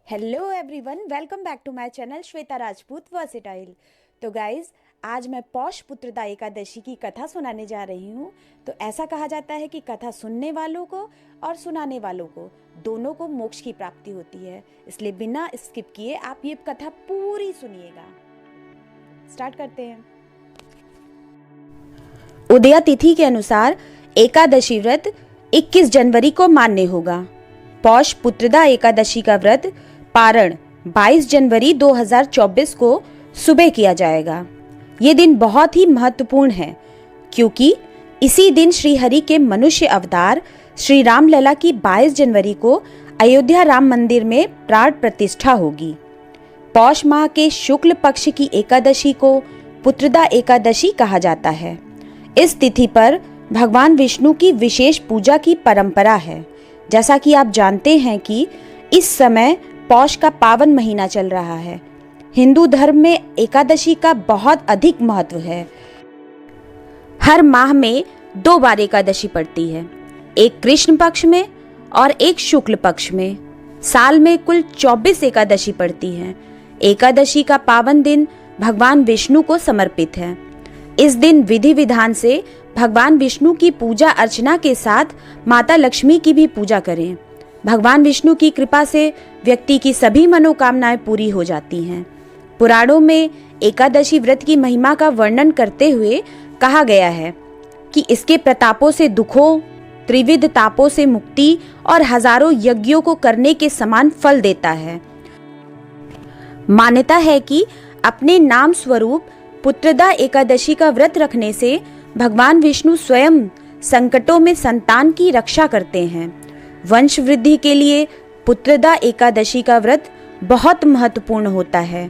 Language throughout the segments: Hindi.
Hello everyone, welcome back to my channel Shweta Rajput versatile. तो गाइज, आज मैं पौष पुत्रदा एकादशी की कथा सुनाने जा रही हूँ। तो ऐसा कहा जाता है कि कथा सुनने वालों को और सुनाने वालों को दोनों को मोक्ष की प्राप्ति होती है, इसलिए बिना स्किप किए आप ये कथा पूरी सुनिएगा। स्टार्ट करते हैं। उदया तिथि के अनुसार एकादशी व्रत 21 जनवरी को मान्य होगा। पौष पुत्रदा एकादशी का व्रत पारण 22 जनवरी 2024 को सुबह किया जाएगा। ये दिन बहुत ही महत्वपूर्ण है क्योंकि इसी दिन श्री हरि के मनुष्य अवतार श्री राम लला की 22 जनवरी को अयोध्या राम मंदिर में प्राण प्रतिष्ठा होगी। पौष माह के शुक्ल पक्ष की एकादशी को पुत्रदा एकादशी कहा जाता है। इस तिथि पर भगवान विष्णु की विशेष पूजा की परंपरा है। जैसा कि आप जानते हैं कि इस समय पौष का पावन महीना चल रहा है। हिंदू धर्म में एकादशी का बहुत अधिक महत्व है। हर माह में 2 बार एकादशी पड़ती है, एक कृष्ण पक्ष में और एक शुक्ल पक्ष में। साल में कुल 24 एकादशी पड़ती हैं। एकादशी का पावन दिन भगवान विष्णु को समर्पित है। इस दिन विधि विधान से भगवान विष्णु की पूजा अर्चना के साथ माता लक्ष्मी की भी पूजा करें। भगवान विष्णु की कृपा से व्यक्ति की सभी मनोकामनाएं पूरी हो जाती हैं। पुराणों में एकादशी व्रत की महिमा का वर्णन करते हुए कहा गया है कि इसके प्रतापों से दुखों, त्रिविध तापों से मुक्ति और हजारों यज्ञों को करने के समान फल देता है। मान्यता है कि अपने नाम स्वरूप पुत्रदा एकादशी का व्रत रखने से भगवान विष्णु स्वयं संकटों में संतान की रक्षा करते हैं। वंश वृद्धि के लिए पुत्रदा एकादशी का व्रत बहुत महत्वपूर्ण होता है।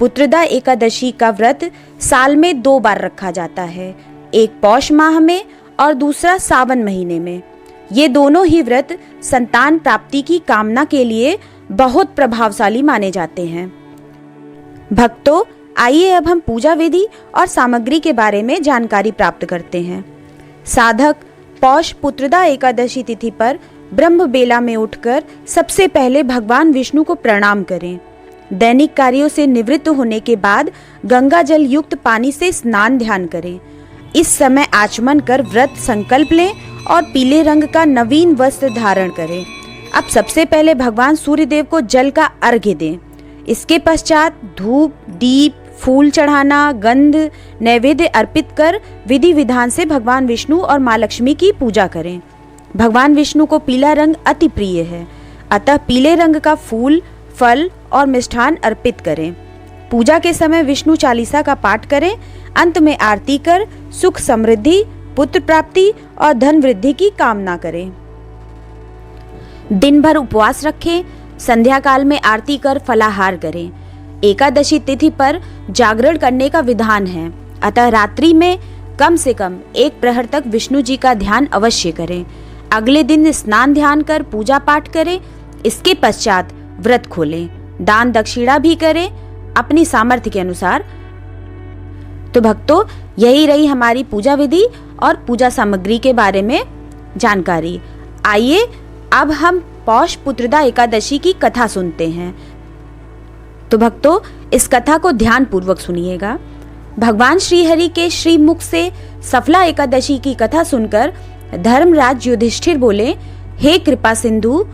पुत्रदा एकादशी का व्रत साल में 2 बार रखा जाता है, एक पौष माह में और दूसरा सावन महीने में। ये दोनों ही व्रत संतान प्राप्ति की कामना के लिए बहुत प्रभावशाली माने जाते हैं। भक्तों, आइए अब हम पूजा विधि और सामग्री के बारे में जानकारी प्राप्त करते हैं। साधक पौष पुत्रदा एकादशी तिथि पर ब्रह्म बेला में उठकर सबसे पहले भगवान विष्णु को प्रणाम करें। दैनिक कार्यों से निवृत्त होने के बाद गंगा जल युक्त पानी से स्नान ध्यान करें। इस समय आचमन कर व्रत संकल्प लें और पीले रंग का नवीन वस्त्र धारण करें। अब सबसे पहले भगवान सूर्यदेव को जल का अर्घ्य दें। इसके पश्चात धूप, दीप, फूल चढ़ाना, गंध, नैवेद्य अर्पित कर विधि विधान से भगवान विष्णु और माँ लक्ष्मी की पूजा करें। भगवान विष्णु को पीला रंग अति प्रिय है, अतः पीले रंग का फूल, फल और मिष्ठान अर्पित करें। पूजा के समय विष्णु चालीसा का पाठ करें। अंत में आरती कर सुख समृद्धि, पुत्र प्राप्ति और धन वृद्धि की कामना करें। दिन भर उपवास रखें। संध्या काल में आरती कर फलाहार करें। एकादशी तिथि पर जागरण करने का विधान है, अतः रात्रि में कम से कम 1 प्रहर तक विष्णु जी का ध्यान अवश्य करें। अगले दिन स्नान ध्यान कर पूजा पाठ करें। इसके पश्चात व्रत खोलें। दान दक्षिणा भी करें अपनी सामर्थ्य के अनुसार। तो भक्तों, यही रही हमारी पूजा विधि और पूजा सामग्री के बारे में जानकारी। आइए अब हम पौष पुत्रदा एकादशी की कथा सुनते हैं। तो भक्तों, इस कथा को ध्यान पूर्वक सुनिएगा। भगवान श्री हरि के श्री मुख से सफला एकादशी की कथा सुनकर धर्मराज युधिष्ठिर बोले, हे कृपा सिंधु,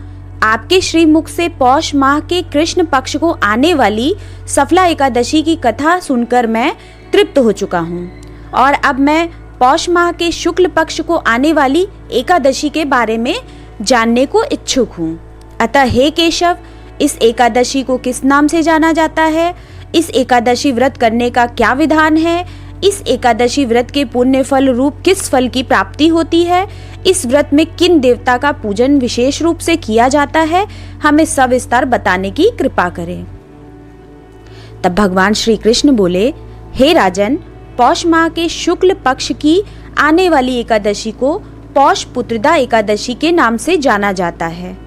आपके श्री मुख से पौष माह के कृष्ण पक्ष को आने वाली सफला एकादशी की कथा सुनकर मैं तृप्त हो चुका हूँ और अब मैं पौष माह के शुक्ल पक्ष को आने वाली एकादशी के बारे में जानने को इच्छुक हूँ। अतः हे केशव, इस एकादशी को किस नाम से जाना जाता है? इस एकादशी व्रत करने का क्या विधान है? इस एकादशी व्रत के पुण्य फल रूप किस फल की प्राप्ति होती है? इस व्रत में किन देवता का पूजन विशेष रूप से किया जाता है? हमें सविस्तार बताने की कृपा करें। तब भगवान श्री कृष्ण बोले, हे राजन, पौष माह के शुक्ल पक्ष की आने वाली एकादशी को पौष पुत्रदा एकादशी के नाम से जाना जाता है।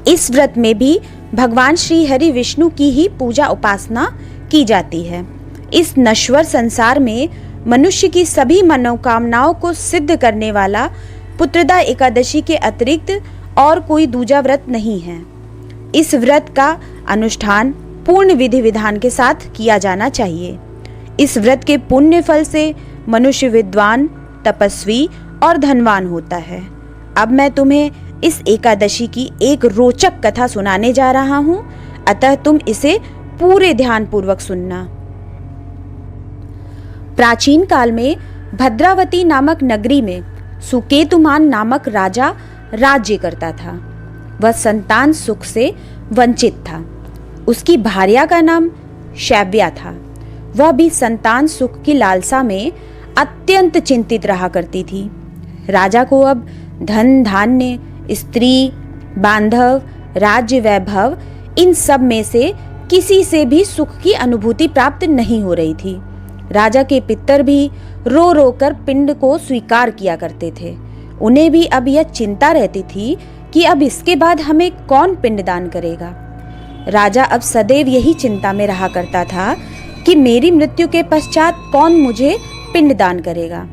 इस व्रत में भी भगवान श्री हरि विष्णु की ही पूजा उपासना की जाती है। इस नश्वर संसार में मनुष्य की सभी मनोकामनाओं को सिद्ध करने वाला पुत्रदा एकादशी के अतिरिक्त और कोई दूजा व्रत नहीं है। इस व्रत का अनुष्ठान पूर्ण विधि विधान के साथ किया जाना चाहिए। इस व्रत के पुण्य फल से मनुष्य विद्वान, तपस्वी और धनवान होता है। अब मैं तुम्हें इस एकादशी की एक रोचक कथा सुनाने जा रहा हूँ, अतः तुम इसे पूरे ध्यान पूर्वक सुनना। प्राचीन काल में भद्रावती नामक नगरी में सुकेतुमान नामक राजा राज्य करता था। वह संतान सुख से वंचित था। उसकी भार्या का नाम शैव्या था। वह भी संतान सुख की लालसा में अत्यंत चिंतित रहा करती थी। राजा को अब धन धान्य, स्त्री, बांधव, राज्य वैभव, इन सब में से किसी से भी सुख की अनुभूति प्राप्त नहीं हो रही थी। राजा के पितर भी रो रो कर पिंड को स्वीकार किया करते थे। उन्हें भी अब यह चिंता रहती थी कि अब इसके बाद हमें कौन पिंडदान करेगा। राजा अब सदैव यही चिंता में रहा करता था कि मेरी मृत्यु के पश्चात कौन मुझे पिंडदान करेगा।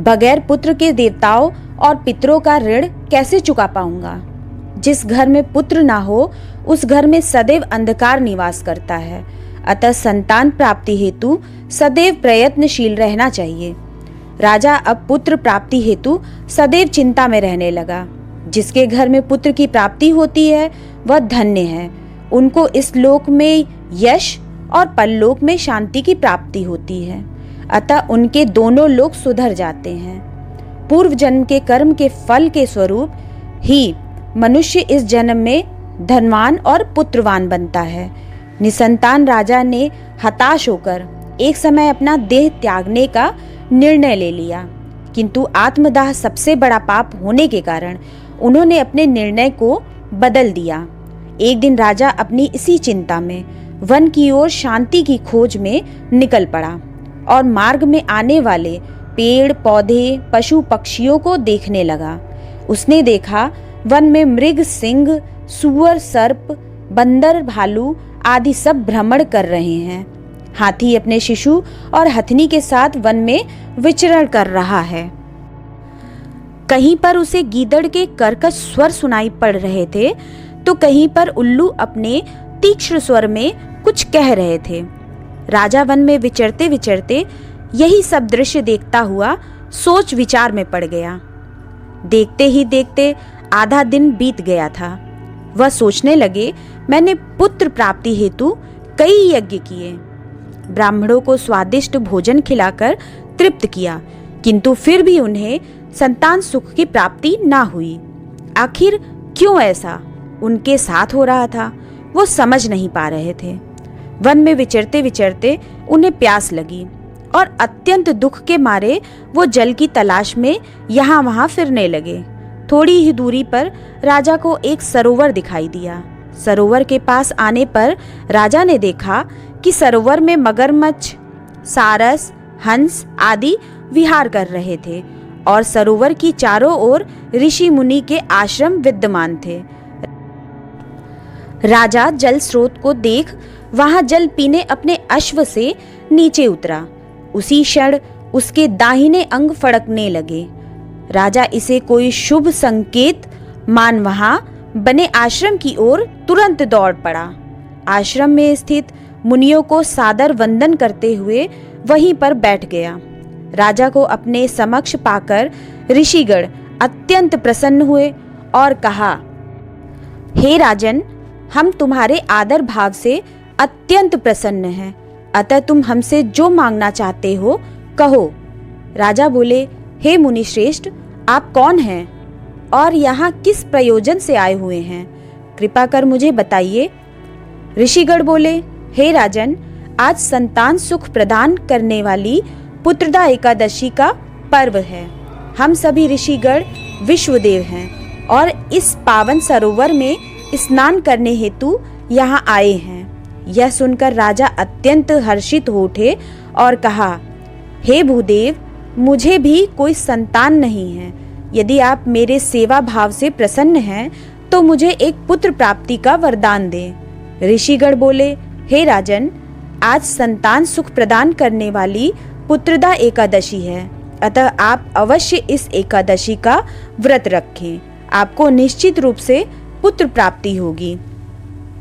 बगैर पुत्र के देवताओं और पितरों का ऋण कैसे चुका पाऊंगा। जिस घर में पुत्र ना हो उस घर में सदैव अंधकार निवास करता है। अतः संतान प्राप्ति हेतु सदैव प्रयत्नशील रहना चाहिए। राजा अब पुत्र प्राप्ति हेतु सदैव चिंता में रहने लगा। जिसके घर में पुत्र की प्राप्ति होती है वह धन्य है। उनको इस लोक में यश और परलोक में शांति की प्राप्ति होती है। अतः उनके दोनों लोक सुधर जाते हैं। पूर्व जन्म के कर्म के फल के स्वरूप ही मनुष्य इस जन्म में धनवान और पुत्रवान बनता है। निसंतान राजा ने हताश होकर एक समय अपना देह त्यागने का निर्णय ले लिया, किंतु आत्मदाह सबसे बड़ा पाप होने के कारण उन्होंने अपने निर्णय को बदल दिया। एक दिन राजा अपनी इसी चिंता में वन की ओर शांति की खोज में निकल पड़ा और मार्ग में आने वाले पेड़ पौधे, पशु पक्षियों को देखने लगा। उसने देखा वन में मृग, सिंह, सुअर, सर्प, बंदर, भालू आदि सब भ्रमण कर रहे हैं। हाथी अपने शिशु और हथनी के साथ वन में विचरण कर रहा है। कहीं पर उसे गीदड़ के कर्कश स्वर सुनाई पड़ रहे थे तो कहीं पर उल्लू अपने तीक्ष्ण स्वर में कुछ कह रहे थे। राजा वन में विचरते विचरते यही सब दृश्य देखता हुआ सोच विचार में पड़ गया। देखते ही देखते आधा दिन बीत गया था। वह सोचने लगे, मैंने पुत्र प्राप्ति हेतु कई यज्ञ किए, ब्राह्मणों को स्वादिष्ट भोजन खिलाकर तृप्त किया, किंतु फिर भी उन्हें संतान सुख की प्राप्ति ना हुई। आखिर क्यों ऐसा उनके साथ हो रहा था, वो समझ नहीं पा रहे थे। वन में विचरते विचरते उन्हें प्यास लगी और अत्यंत दुख के मारे वो जल की तलाश में यहाँ वहाँ फिरने लगे। थोड़ी ही दूरी पर राजा को एक सरोवर दिखाई दिया। सरोवर के पास आने पर राजा ने देखा कि सरोवर में मगरमच्छ, सारस, हंस आदि विहार कर रहे थे और सरोवर की चारों ओर ऋषि मुनि के आश्रम विद्यमान थे। राजा जल स्रोत को देख वहां जल पीने अपने अश्व से नीचे उतरा। उसी क्षण उसके दाहिने अंग फड़कने लगे। राजा इसे कोई शुभ संकेत मान वहां बने आश्रम की ओर तुरंत दौड़ पड़ा। आश्रम में स्थित मुनियों को सादर वंदन करते हुए वहीं पर बैठ गया। राजा को अपने समक्ष पाकर ऋषिगण अत्यंत प्रसन्न हुए और कहा, हे राजन, हम तुम्हारे आदर भाव से अत्यंत प्रसन्न हैं, अतः तुम हमसे जो मांगना चाहते हो कहो। राजा बोले, हे मुनिश्रेष्ठ, आप कौन हैं और यहाँ किस प्रयोजन से आए हुए हैं, कृपा कर मुझे बताइए। ऋषिगण बोले, हे राजन, आज संतान सुख प्रदान करने वाली पुत्रदा एकादशी का पर्व है। हम सभी ऋषिगण विश्वदेव हैं और इस पावन सरोवर में स्नान करने हेतु यहाँ आए हैं। यह सुनकर राजा अत्यंत हर्षित हो उठे और कहा, हे भूदेव, मुझे भी कोई संतान नहीं है। यदि आप मेरे सेवा भाव से प्रसन्न हैं तो मुझे एक पुत्र प्राप्ति का वरदान दें। ऋषिगण बोले, हे राजन, आज संतान सुख प्रदान करने वाली पुत्रदा एकादशी है, अतः आप अवश्य इस एकादशी का व्रत रखें। आपको निश्चित रूप से पुत्र प्राप्ति होगी।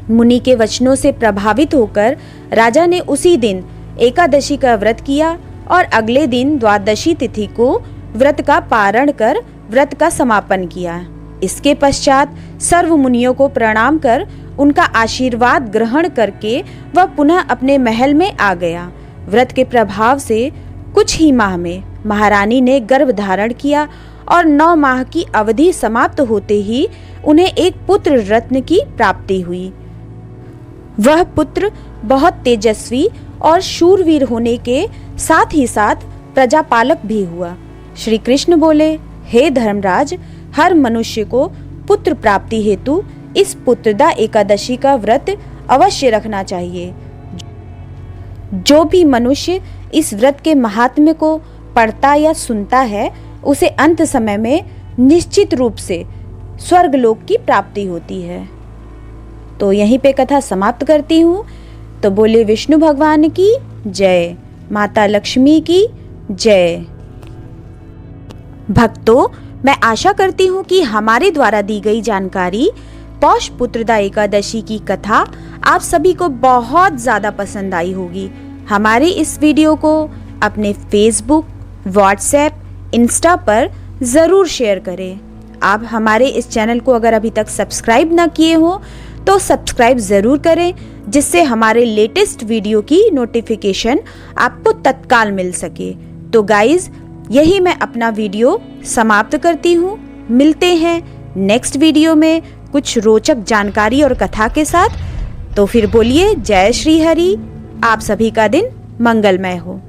मुनि के वचनों से प्रभावित होकर राजा ने उसी दिन एकादशी का व्रत किया और अगले दिन द्वादशी तिथि को व्रत का पारण कर व्रत का समापन किया। इसके पश्चात सर्व मुनियों को प्रणाम कर उनका आशीर्वाद ग्रहण करके वह पुनः अपने महल में आ गया। व्रत के प्रभाव से कुछ ही माह में महारानी ने गर्भ धारण किया और 9 माह की अवधि समाप्त होते ही उन्हें एक पुत्र रत्न की प्राप्ति हुई। वह पुत्र बहुत तेजस्वी और शूरवीर होने के साथ ही साथ प्रजापालक भी हुआ। श्री कृष्ण बोले, हे धर्मराज, हर मनुष्य को पुत्र प्राप्ति हेतु इस पुत्रदा एकादशी का व्रत अवश्य रखना चाहिए। जो भी मनुष्य इस व्रत के महात्म्य को पढ़ता या सुनता है उसे अंत समय में निश्चित रूप से स्वर्गलोक की प्राप्ति होती है। तो यहीं पे कथा समाप्त करती हूँ। तो बोले विष्णु भगवान की जय, माता लक्ष्मी की जय। भक्तों, मैं आशा करती हूँ कि हमारे द्वारा दी गई जानकारी पौष पुत्रदा एकादशी की कथा आप सभी को बहुत ज़्यादा पसंद आई होगी। हमारे इस वीडियो को अपने फेसबुक, व्हाट्सएप, इंस्टा पर ज़रूर शेयर करें। आप हमारे इस चैनल को अगर अभी तक सब्सक्राइब ना किए हो तो सब्सक्राइब ज़रूर करें, जिससे हमारे लेटेस्ट वीडियो की नोटिफिकेशन आपको तत्काल मिल सके। तो गाइज, यही मैं अपना वीडियो समाप्त करती हूँ। मिलते हैं नेक्स्ट वीडियो में कुछ रोचक जानकारी और कथा के साथ। तो फिर बोलिए जय श्री हरि। आप सभी का दिन मंगलमय हो।